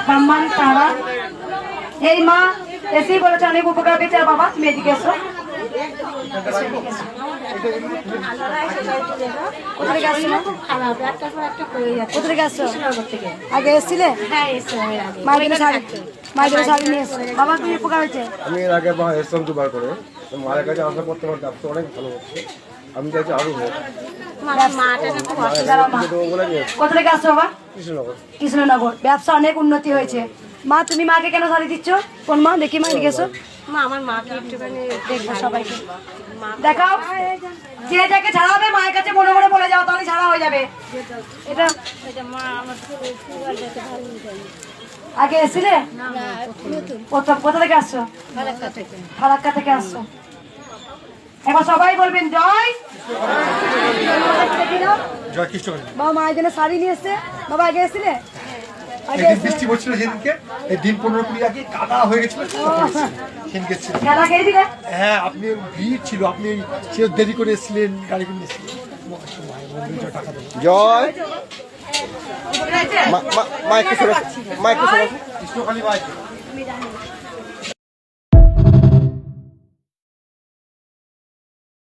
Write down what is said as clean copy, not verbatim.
সম্মান তারা এই মা এসেই বলেছে অনেক উপকার পেয়েছে। আর বাবা তুমি এদিকে এসো। কোথা থেকে আসছো? কোথা থেকে আসছো? আগে এসেছিলে? মায়ের শাড়ি নিয়ে এসো। বাবা তুমি উপকার হয়েছে? আমি এর আগে এসেছিলাম দুবার করে। মায়ের কাছে আসার পর তোমার ব্যবসা অনেক ভালো হচ্ছে। আমি চাইছি আরো হোক। কোথা থেকে আসছো বাবা? কৃষ্ণনগর। ব্যবসা অনেক উন্নতি হয়েছে। মা তুমি মাকে কেন শাড়ি দিচ্ছ? কোন মা দেখি মা এদিকে এসো। মা আমার মাকে একটুখানি দেখবো সবাইকে দেখাও। যে যাকে ছাড়া হবে মায়ের কাছে মনে মনে বলে যাও, তাহলে ছাড়া হয়ে যাবে। এটা মা আমার আগে এসেছিলে? প্রথম কোথা থেকে আসছো? ফারাক্কা থেকে আসছো। এবার সবাই বলবেন জয় জয় কৃষ্ণ। বাবা মায়ের জন্য শাড়ি নিয়ে এসছে। বাবা আগে এসেছিলে? বৃষ্টি পড়ছিল সেদিনকে, এই দিন 15-20 আগে কাদা হয়ে গেছিল। খেলা খেয়ে দিলে? হ্যাঁ, আপনি ভিড় ছিল, আপনি দেরি করে এসেছিলেন, গাড়ি করে এসেছিলেন। জয় কৃষ্ণকালী মাইক।